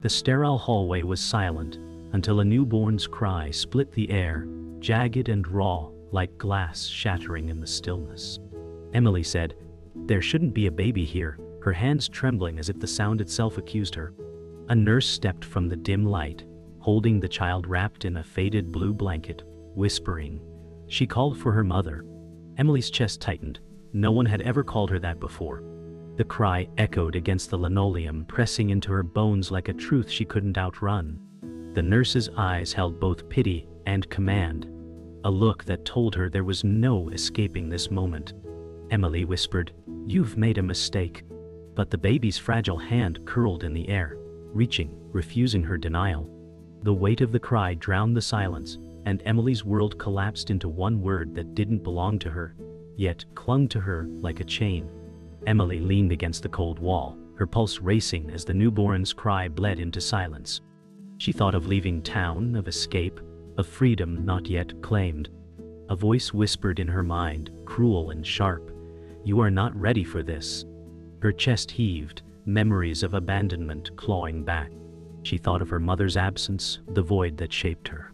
The sterile hallway was silent until a newborn's cry split the air, jagged and raw, like glass shattering in the stillness. Emily said, "There shouldn't be a baby here," her hands trembling as if the sound itself accused her. A nurse stepped from the dim light, holding the child wrapped in a faded blue blanket, whispering. She called for her mother. Emily's chest tightened. No one had ever called her that before. The cry echoed against the linoleum, pressing into her bones like a truth she couldn't outrun. The nurse's eyes held both pity and command, a look that told her there was no escaping this moment. Emily whispered, "You've made a mistake." But the baby's fragile hand curled in the air, reaching, refusing her denial. The weight of the cry drowned the silence, and Emily's world collapsed into one word that didn't belong to her, yet clung to her like a chain. Emily leaned against the cold wall, her pulse racing as the newborn's cry bled into silence. She thought of leaving town, of escape, of freedom not yet claimed. A voice whispered in her mind, cruel and sharp, "You are not ready for this." Her chest heaved, memories of abandonment clawing back. She thought of her mother's absence, the void that shaped her.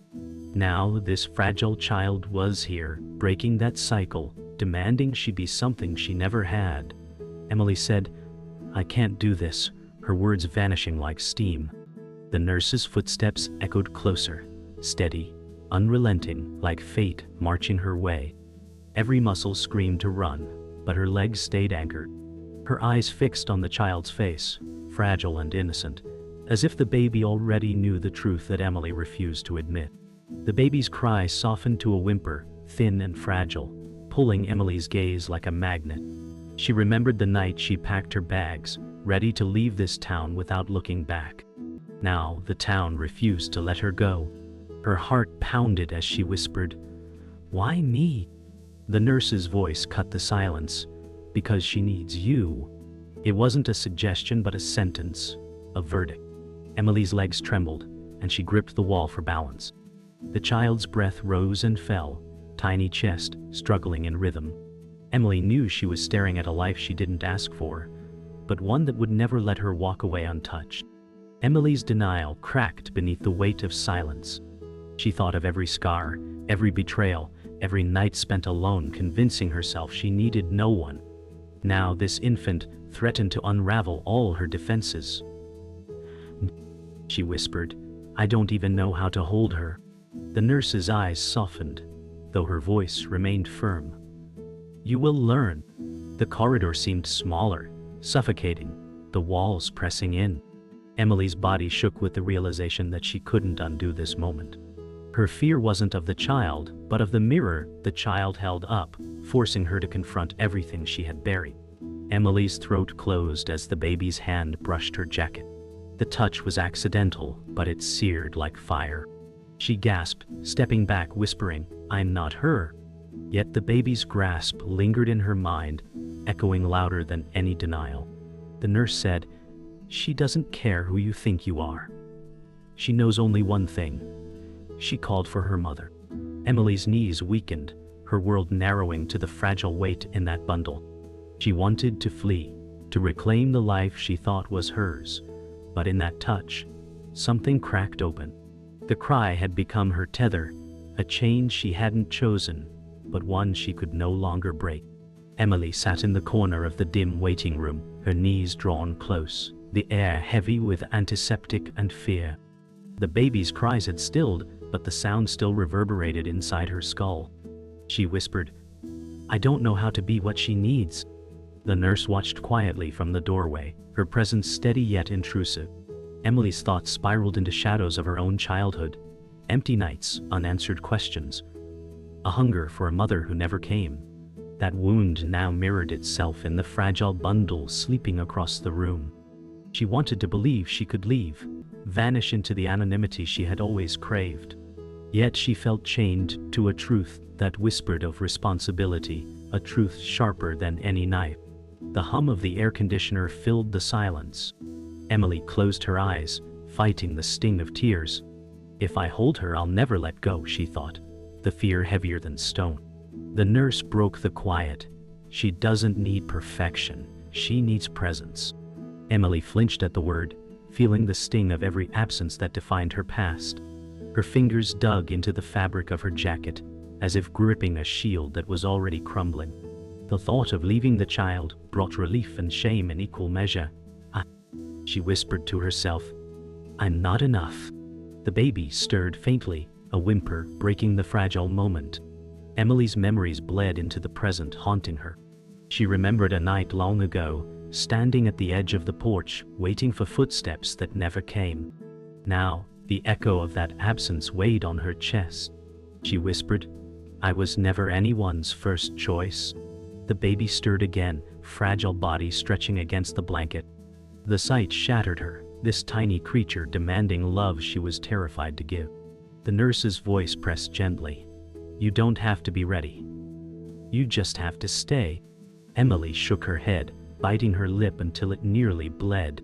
Now this fragile child was here, breaking that cycle, demanding she be something she never had. Emily said, "I can't do this," her words vanishing like steam. The nurse's footsteps echoed closer, steady, unrelenting, like fate marching her way. Every muscle screamed to run, but her legs stayed anchored. Her eyes fixed on the child's face, fragile and innocent, as if the baby already knew the truth that Emily refused to admit. The baby's cry softened to a whimper, thin and fragile, pulling Emily's gaze like a magnet. She remembered the night she packed her bags, ready to leave this town without looking back. Now the town refused to let her go. Her heart pounded as she whispered, "Why me?" The nurse's voice cut the silence. "Because she needs you." It wasn't a suggestion but a sentence, a verdict. Emily's legs trembled, and she gripped the wall for balance. The child's breath rose and fell, tiny chest struggling in rhythm. Emily knew she was staring at a life she didn't ask for, but one that would never let her walk away untouched. Emily's denial cracked beneath the weight of silence. She thought of every scar, every betrayal, every night spent alone convincing herself she needed no one. Now this infant threatened to unravel all her defenses. She whispered, "I don't even know how to hold her." The nurse's eyes softened, though her voice remained firm. "You will learn." The corridor seemed smaller, suffocating, the walls pressing in. Emily's body shook with the realization that she couldn't undo this moment. Her fear wasn't of the child, but of the mirror the child held up, forcing her to confront everything she had buried. Emily's throat closed as the baby's hand brushed her jacket. The touch was accidental, but it seared like fire. She gasped, stepping back, whispering, "I'm not her." Yet the baby's grasp lingered in her mind, echoing louder than any denial. The nurse said, "She doesn't care who you think you are. She knows only one thing." She called for her mother. Emily's knees weakened, her world narrowing to the fragile weight in that bundle. She wanted to flee, to reclaim the life she thought was hers. But in that touch, something cracked open. The cry had become her tether, a chain she hadn't chosen, but one she could no longer break. Emily sat in the corner of the dim waiting room, her knees drawn close, the air heavy with antiseptic and fear. The baby's cries had stilled, but the sound still reverberated inside her skull. She whispered, "I don't know how to be what she needs." The nurse watched quietly from the doorway, her presence steady yet intrusive. Emily's thoughts spiraled into shadows of her own childhood, empty nights, unanswered questions, a hunger for a mother who never came. That wound now mirrored itself in the fragile bundle sleeping across the room. She wanted to believe she could leave, vanish into the anonymity she had always craved. Yet she felt chained to a truth that whispered of responsibility, a truth sharper than any knife. The hum of the air conditioner filled the silence. Emily closed her eyes, fighting the sting of tears. "If I hold her, I'll never let go," she thought, the fear heavier than stone. The nurse broke the quiet. "She doesn't need perfection, she needs presence." Emily flinched at the word, feeling the sting of every absence that defined her past. Her fingers dug into the fabric of her jacket, as if gripping a shield that was already crumbling. The thought of leaving the child brought relief and shame in equal measure. She whispered to herself, "I'm not enough." The baby stirred faintly, a whimper breaking the fragile moment. Emily's memories bled into the present, haunting her. She remembered a night long ago, standing at the edge of the porch, waiting for footsteps that never came. Now, the echo of that absence weighed on her chest. She whispered, "I was never anyone's first choice." The baby stirred again, fragile body stretching against the blanket. The sight shattered her, this tiny creature demanding love she was terrified to give. The nurse's voice pressed gently, "You don't have to be ready. You just have to stay." Emily shook her head, biting her lip until it nearly bled.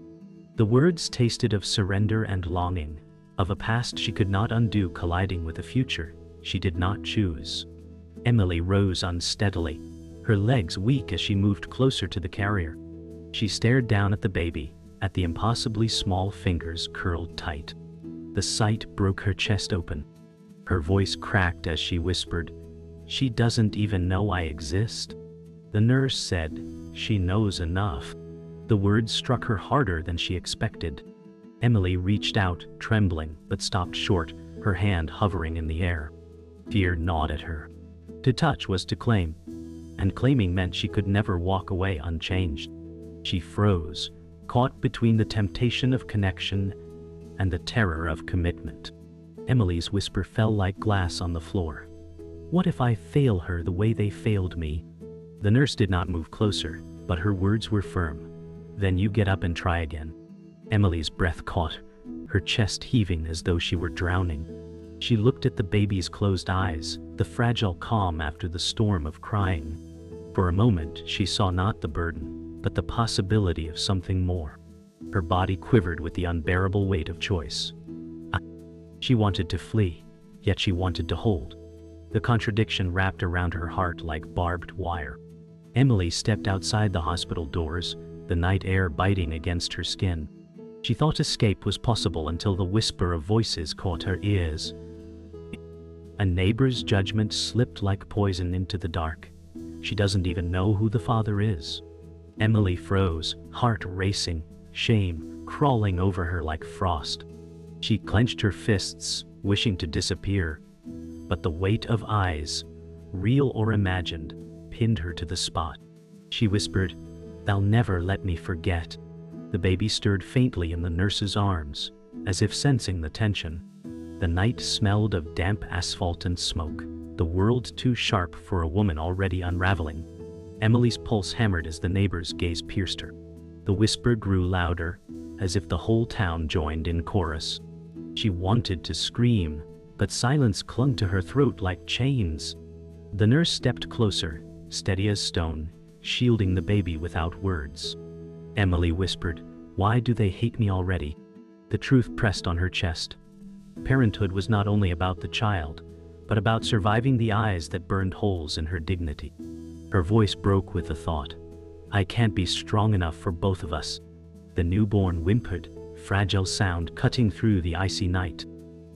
The words tasted of surrender and longing, of a past she could not undo colliding with a future she did not choose. Emily rose unsteadily, her legs weak as she moved closer to the carrier. She stared down at the baby, at the impossibly small fingers curled tight. The sight broke her chest open. Her voice cracked as she whispered, "She doesn't even know I exist." The nurse said, "She knows enough." The words struck her harder than she expected. Emily reached out, trembling, but stopped short, her hand hovering in the air. Fear gnawed at her. To touch was to claim, and claiming meant she could never walk away unchanged. She froze, caught between the temptation of connection and the terror of commitment. Emily's whisper fell like glass on the floor. "What if I fail her the way they failed me?" The nurse did not move closer, but her words were firm. "Then you get up and try again." Emily's breath caught, her chest heaving as though she were drowning. She looked at the baby's closed eyes, the fragile calm after the storm of crying. For a moment, she saw not the burden, but the possibility of something more. Her body quivered with the unbearable weight of choice. She wanted to flee, yet she wanted to hold. The contradiction wrapped around her heart like barbed wire. Emily stepped outside the hospital doors, the night air biting against her skin. She thought escape was possible until the whisper of voices caught her ears. A neighbor's judgment slipped like poison into the dark. She doesn't even know who the father is. Emily froze, heart racing, shame crawling over her like frost. She clenched her fists, wishing to disappear, but the weight of eyes, real or imagined, pinned her to the spot. She whispered, "They'll never let me forget." The baby stirred faintly in the nurse's arms, as if sensing the tension. The night smelled of damp asphalt and smoke, the world too sharp for a woman already unraveling. Emily's pulse hammered as the neighbor's gaze pierced her. The whisper grew louder, as if the whole town joined in chorus. She wanted to scream, but silence clung to her throat like chains. The nurse stepped closer, steady as stone, shielding the baby without words. Emily whispered, "Why do they hate me already?" The truth pressed on her chest. Parenthood was not only about the child, but about surviving the eyes that burned holes in her dignity. Her voice broke with the thought, "I can't be strong enough for both of us." The newborn whimpered, fragile sound cutting through the icy night.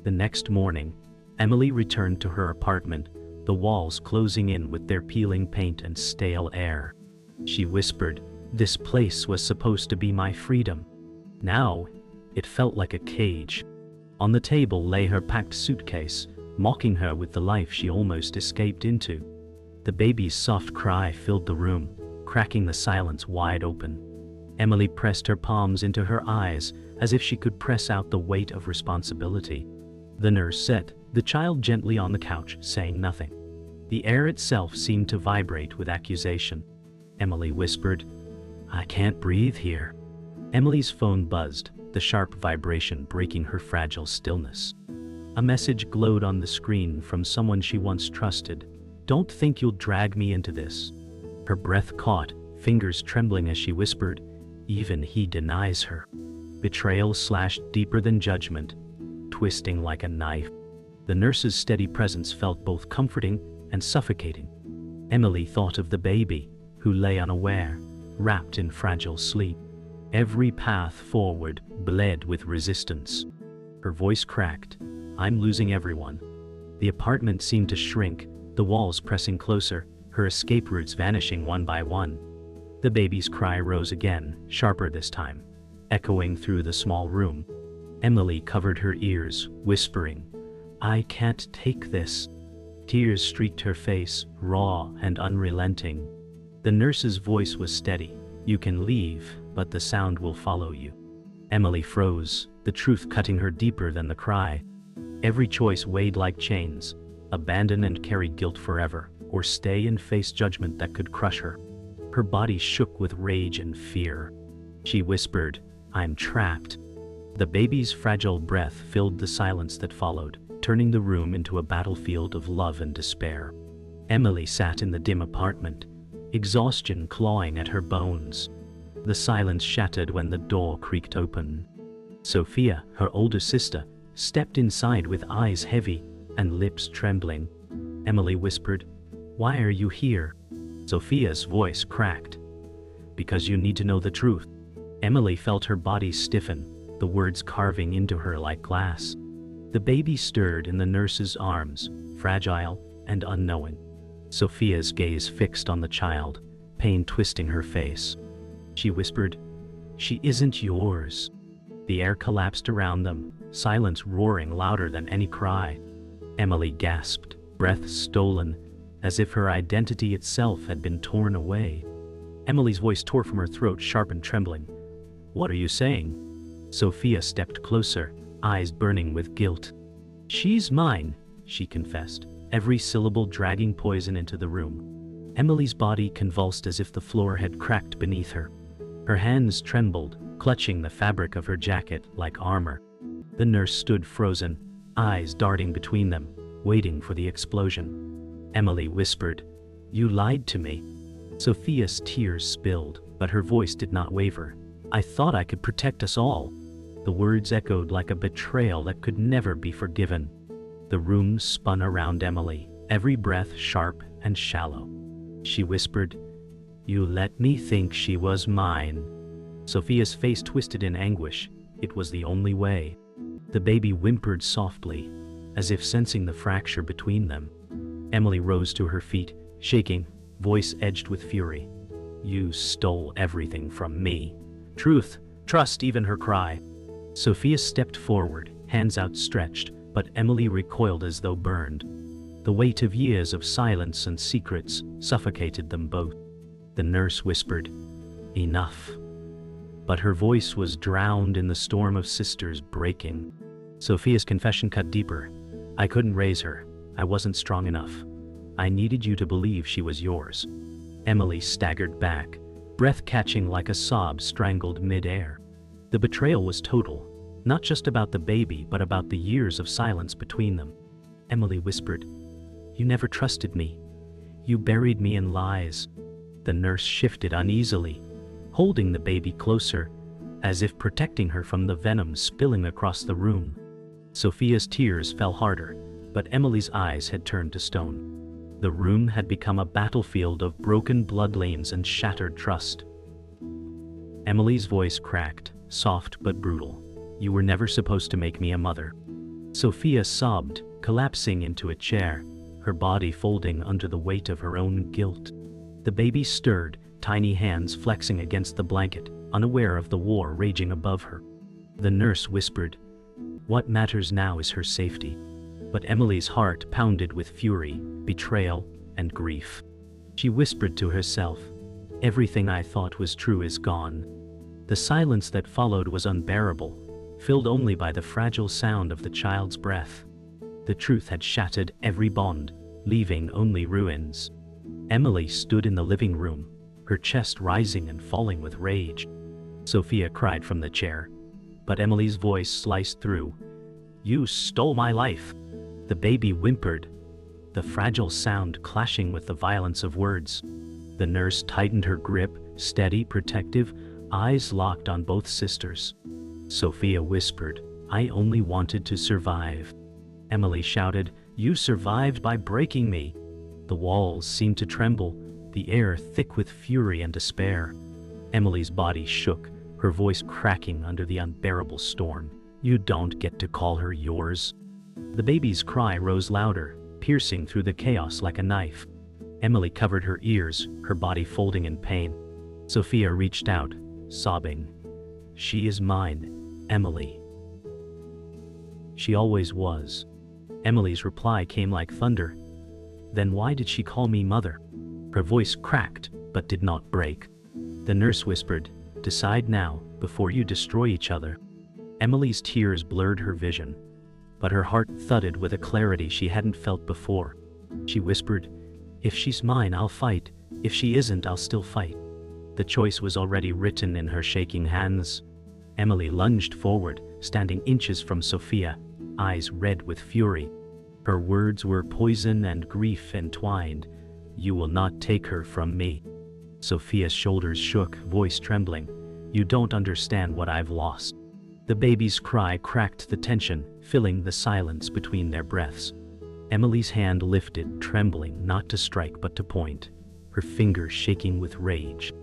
The next morning, Emily returned to her apartment, the walls closing in with their peeling paint and stale air. She whispered, "This place was supposed to be my freedom." Now, it felt like a cage. On the table lay her packed suitcase, mocking her with the life she almost escaped into. The baby's soft cry filled the room, cracking the silence wide open. Emily pressed her palms into her eyes, as if she could press out the weight of responsibility. The nurse set the child gently on the couch, saying nothing. The air itself seemed to vibrate with accusation. Emily whispered, "I can't breathe here." Emily's phone buzzed, the sharp vibration breaking her fragile stillness. A message glowed on the screen from someone she once trusted. "Don't think you'll drag me into this." Her breath caught, fingers trembling as she whispered, "Even he denies her." Betrayal slashed deeper than judgment, twisting like a knife. The nurse's steady presence felt both comforting and suffocating. Emily thought of the baby, who lay unaware, wrapped in fragile sleep. Every path forward bled with resistance. Her voice cracked. I'm losing everyone. The apartment seemed to shrink, the walls pressing closer, her escape routes vanishing one by one. The baby's cry rose again, sharper this time, echoing through the small room. Emily covered her ears, whispering, I can't take this. Tears streaked her face, raw and unrelenting. The nurse's voice was steady. You can leave, but the sound will follow you. Emily froze, the truth cutting her deeper than the cry. Every choice weighed like chains. Abandon and carry guilt forever, or stay and face judgment that could crush her. Her body shook with rage and fear. She whispered, I'm trapped. The baby's fragile breath filled the silence that followed, turning the room into a battlefield of love and despair. Emily sat in the dim apartment, exhaustion clawing at her bones. The silence shattered when the door creaked open. Sophia, her older sister, stepped inside with eyes heavy and lips trembling. Emily whispered, Why are you here? Sophia's voice cracked. Because you need to know the truth. Emily felt her body stiffen, the words carving into her like glass. The baby stirred in the nurse's arms, fragile and unknowing. Sophia's gaze fixed on the child, pain twisting her face. She whispered, She isn't yours. The air collapsed around them, silence roaring louder than any cry. Emily gasped, breath stolen, as if her identity itself had been torn away. Emily's voice tore from her throat, sharp and trembling. What are you saying? Sophia stepped closer, eyes burning with guilt. She's mine, she confessed, every syllable dragging poison into the room. Emily's body convulsed as if the floor had cracked beneath her. Her hands trembled, clutching the fabric of her jacket like armor. The nurse stood frozen, eyes darting between them, waiting for the explosion. Emily whispered, You lied to me. Sophia's tears spilled, but her voice did not waver. I thought I could protect us all. The words echoed like a betrayal that could never be forgiven. The room spun around Emily, every breath sharp and shallow. She whispered, You let me think she was mine. Sophia's face twisted in anguish. It was the only way. The baby whimpered softly, as if sensing the fracture between them. Emily rose to her feet, shaking, voice edged with fury. You stole everything from me. Truth, trust, even her cry. Sophia stepped forward, hands outstretched, but Emily recoiled as though burned. The weight of years of silence and secrets suffocated them both. The nurse whispered, Enough. But her voice was drowned in the storm of sisters breaking. Sophia's confession cut deeper. I couldn't raise her. I wasn't strong enough. I needed you to believe she was yours. Emily staggered back, breath catching like a sob strangled mid-air. The betrayal was total, not just about the baby, but about the years of silence between them. Emily whispered, You never trusted me. You buried me in lies. The nurse shifted uneasily, holding the baby closer, as if protecting her from the venom spilling across the room. Sophia's tears fell harder, but Emily's eyes had turned to stone. The room had become a battlefield of broken bloodlines and shattered trust. Emily's voice cracked, soft but brutal. You were never supposed to make me a mother. Sophia sobbed, collapsing into a chair, her body folding under the weight of her own guilt. The baby stirred, tiny hands flexing against the blanket, unaware of the war raging above her. The nurse whispered, What matters now is her safety. But Emily's heart pounded with fury, betrayal, and grief. She whispered to herself, Everything I thought was true is gone. The silence that followed was unbearable, filled only by the fragile sound of the child's breath. The truth had shattered every bond, leaving only ruins. Emily stood in the living room, her chest rising and falling with rage. Sophia cried from the chair, but Emily's voice sliced through. You stole my life. The baby whimpered, the fragile sound clashing with the violence of words. The nurse tightened her grip, steady, protective, eyes locked on both sisters. Sophia whispered, I only wanted to survive. Emily shouted, You survived by breaking me. The walls seemed to tremble, the air thick with fury and despair. Emily's body shook, her voice cracking under the unbearable storm. "You don't get to call her yours." The baby's cry rose louder, piercing through the chaos like a knife. Emily covered her ears, her body folding in pain. Sophia reached out, sobbing. "She is mine, Emily. She always was." Emily's reply came like thunder. "Then why did she call me mother?" Her voice cracked, but did not break. The nurse whispered, "Decide now, before you destroy each other." Emily's tears blurred her vision, but her heart thudded with a clarity she hadn't felt before. She whispered, "If she's mine, I'll fight. If she isn't, I'll still fight." The choice was already written in her shaking hands. Emily lunged forward, standing inches from Sophia, eyes red with fury. Her words were poison and grief entwined. "You will not take her from me." Sophia's shoulders shook, voice trembling. "You don't understand what I've lost." The baby's cry cracked the tension, filling the silence between their breaths. Emily's hand lifted, trembling, not to strike but to point, her fingers shaking with rage.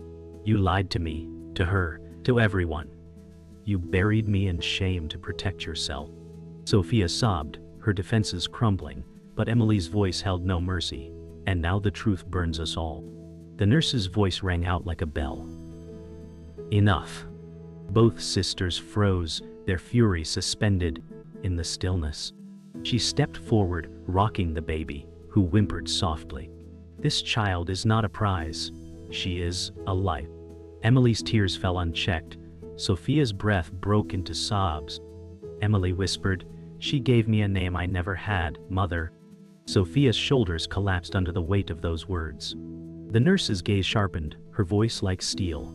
"You lied to me, to her, to everyone. You buried me in shame to protect yourself." Sophia sobbed, her defenses crumbling, but Emily's voice held no mercy. "And now the truth burns us all." The nurse's voice rang out like a bell. "Enough." Both sisters froze, their fury suspended in the stillness. She stepped forward, rocking the baby, who whimpered softly. "This child is not a prize. She is a life." Emily's tears fell unchecked. Sophia's breath broke into sobs. Emily whispered, "She gave me a name I never had, Mother." Sophia's shoulders collapsed under the weight of those words. The nurse's gaze sharpened, her voice like steel.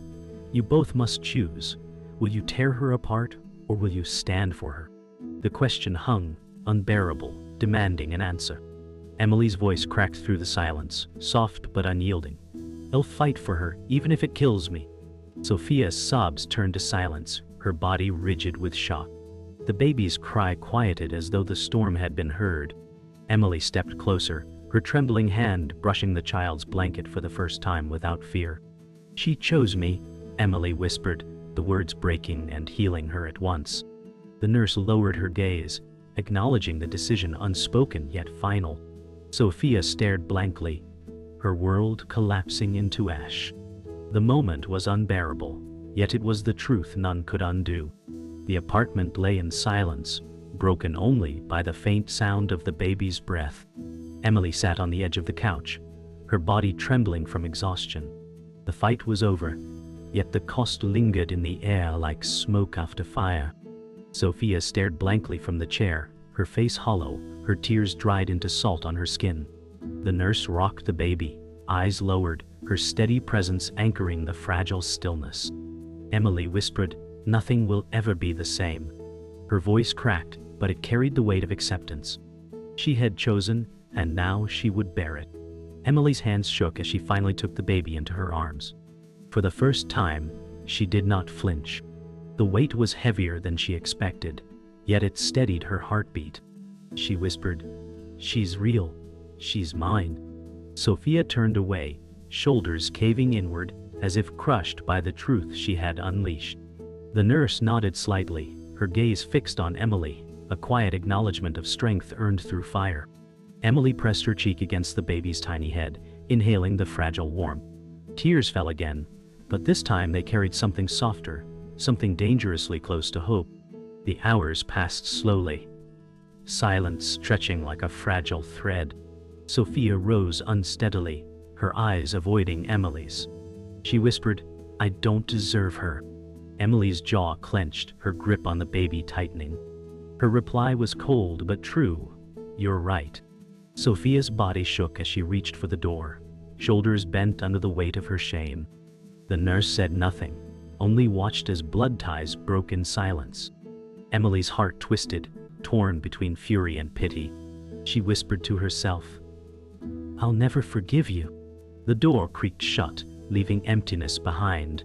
"You both must choose. Will you tear her apart, or will you stand for her?" The question hung, unbearable, demanding an answer. Emily's voice cracked through the silence, soft but unyielding. "I'll fight for her, even if it kills me." Sophia's sobs turned to silence, her body rigid with shock. The baby's cry quieted as though the storm had been heard. Emily stepped closer, her trembling hand brushing the child's blanket for the first time without fear. "She chose me," Emily whispered, the words breaking and healing her at once. The nurse lowered her gaze, acknowledging the decision unspoken yet final. Sophia stared blankly, her world collapsing into ash. The moment was unbearable, yet it was the truth none could undo. The apartment lay in silence, broken only by the faint sound of the baby's breath. Emily sat on the edge of the couch, her body trembling from exhaustion. The fight was over, yet the cost lingered in the air like smoke after fire. Sophia stared blankly from the chair, her face hollow, her tears dried into salt on her skin. The nurse rocked the baby, eyes lowered, her steady presence anchoring the fragile stillness. Emily whispered, "Nothing will ever be the same." Her voice cracked, but it carried the weight of acceptance. She had chosen, and now she would bear it. Emily's hands shook as she finally took the baby into her arms. For the first time, she did not flinch. The weight was heavier than she expected, yet it steadied her heartbeat. She whispered, "She's real. She's mine." Sophia turned away, shoulders caving inward, as if crushed by the truth she had unleashed. The nurse nodded slightly, her gaze fixed on Emily, a quiet acknowledgement of strength earned through fire. Emily pressed her cheek against the baby's tiny head, inhaling the fragile warmth. Tears fell again, but this time they carried something softer, something dangerously close to hope. The hours passed slowly, silence stretching like a fragile thread. Sophia rose unsteadily, her eyes avoiding Emily's. She whispered, "I don't deserve her." Emily's jaw clenched, her grip on the baby tightening. Her reply was cold but true, "You're right." Sophia's body shook as she reached for the door, shoulders bent under the weight of her shame. The nurse said nothing, only watched as blood ties broke in silence. Emily's heart twisted, torn between fury and pity. She whispered to herself, "I'll never forgive you." The door creaked shut, leaving emptiness behind.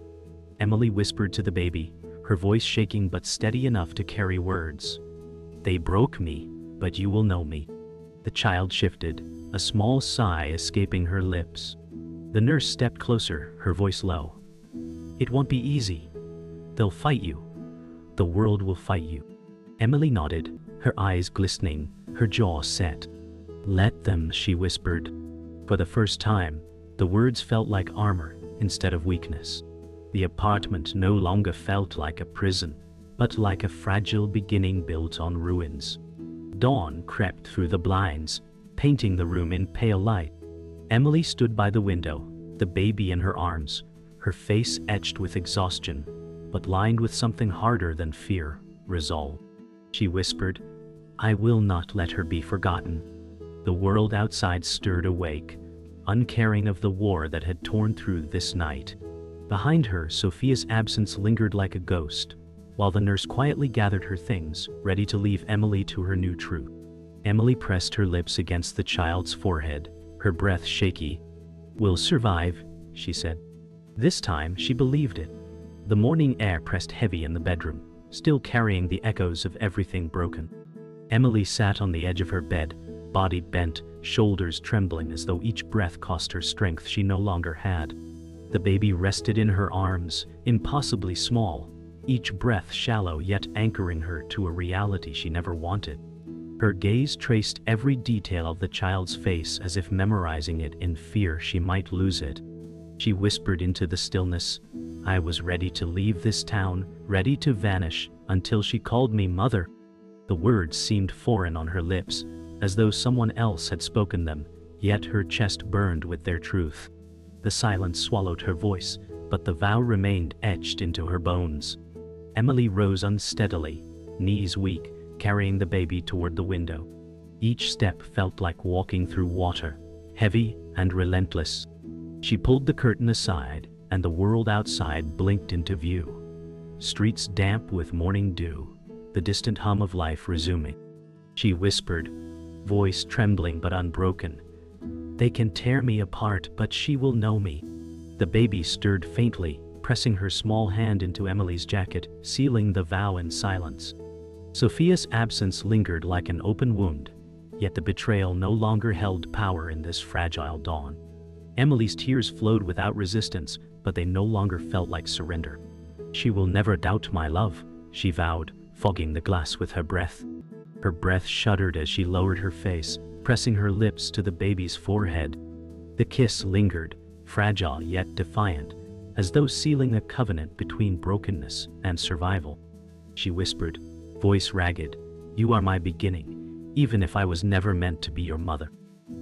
Emily whispered to the baby, her voice shaking but steady enough to carry words. "They broke me, but you will know me." The child shifted, a small sigh escaping her lips. The nurse stepped closer, her voice low. "It won't be easy, They'll fight you. The world will fight you. Emily nodded, her eyes glistening, her jaw set. Let them, she whispered. For the first time, the words felt like armor instead of weakness. The apartment no longer felt like a prison, but like a fragile beginning built on ruins. Dawn crept through the blinds, painting the room in pale light. Emily stood by the window, the baby in her arms, her face etched with exhaustion, but lined with something harder than fear, resolve. She whispered, "I will not let her be forgotten." The world outside stirred awake, uncaring of the war that had torn through this night. Behind her, Sophia's absence lingered like a ghost, while the nurse quietly gathered her things, ready to leave Emily to her new truth. Emily pressed her lips against the child's forehead, her breath shaky. "We'll survive," she said. This time, she believed it. The morning air pressed heavy in the bedroom, still carrying the echoes of everything broken. Emily sat on the edge of her bed, body bent, shoulders trembling as though each breath cost her strength she no longer had. The baby rested in her arms, impossibly small, each breath shallow yet anchoring her to a reality she never wanted. Her gaze traced every detail of the child's face as if memorizing it in fear she might lose it. She whispered into the stillness, "I was ready to leave this town, ready to vanish, until she called me mother." The words seemed foreign on her lips, as though someone else had spoken them, yet her chest burned with their truth. The silence swallowed her voice, but the vow remained etched into her bones. Emily rose unsteadily, knees weak, carrying the baby toward the window. Each step felt like walking through water, heavy and relentless. She pulled the curtain aside, and the world outside blinked into view. Streets damp with morning dew, the distant hum of life resuming. She whispered, voice trembling but unbroken, "They can tear me apart, but she will know me." The baby stirred faintly, pressing her small hand into Emily's jacket, sealing the vow in silence. Sophia's absence lingered like an open wound, yet the betrayal no longer held power in this fragile dawn. Emily's tears flowed without resistance, but they no longer felt like surrender. "She will never doubt my love," she vowed, fogging the glass with her breath. Her breath shuddered as she lowered her face, pressing her lips to the baby's forehead. The kiss lingered, fragile yet defiant, as though sealing a covenant between brokenness and survival. She whispered, voice ragged, "You are my beginning, even if I was never meant to be your mother."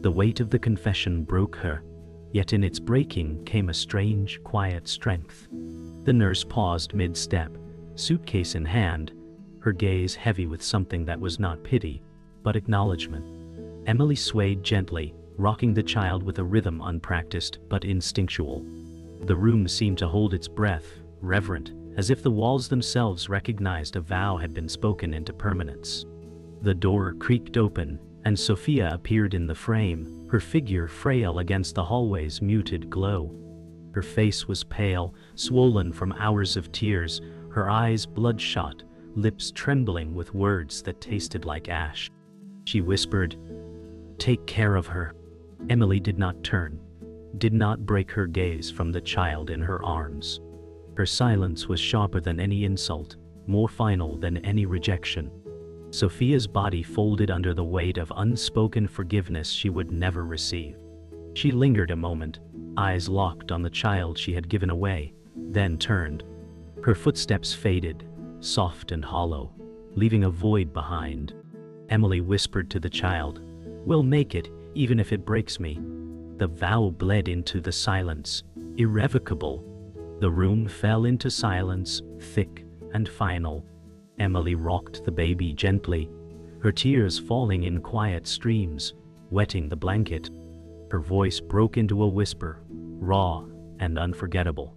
The weight of the confession broke her, yet in its breaking came a strange, quiet strength. The nurse paused mid-step, suitcase in hand, her gaze heavy with something that was not pity, but acknowledgement. Emily swayed gently, rocking the child with a rhythm unpracticed but instinctual. The room seemed to hold its breath, reverent, as if the walls themselves recognized a vow had been spoken into permanence. The door creaked open, and Sophia appeared in the frame, her figure frail against the hallway's muted glow. Her face was pale, swollen from hours of tears, her eyes bloodshot, lips trembling with words that tasted like ash. She whispered, "Take care of her." Emily did not turn, did not break her gaze from the child in her arms. Her silence was sharper than any insult, more final than any rejection. Sophia's body folded under the weight of unspoken forgiveness she would never receive. She lingered a moment, eyes locked on the child she had given away, then turned. Her footsteps faded, soft and hollow, leaving a void behind. Emily whispered to the child, "We'll make it, even if it breaks me." The vow bled into the silence, irrevocable. The room fell into silence, thick and final. Emily rocked the baby gently, her tears falling in quiet streams, wetting the blanket. Her voice broke into a whisper, raw and unforgettable.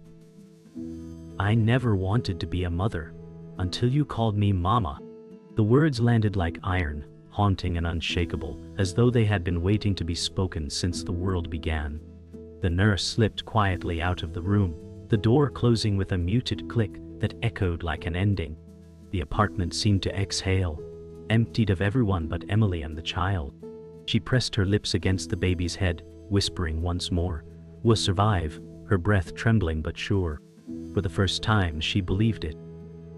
"I never wanted to be a mother, until you called me Mama." The words landed like iron, haunting and unshakable, as though they had been waiting to be spoken since the world began. The nurse slipped quietly out of the room, the door closing with a muted click that echoed like an ending. The apartment seemed to exhale, emptied of everyone but Emily and the child. She pressed her lips against the baby's head, whispering once more, "We'll survive," her breath trembling but sure. For the first time she believed it.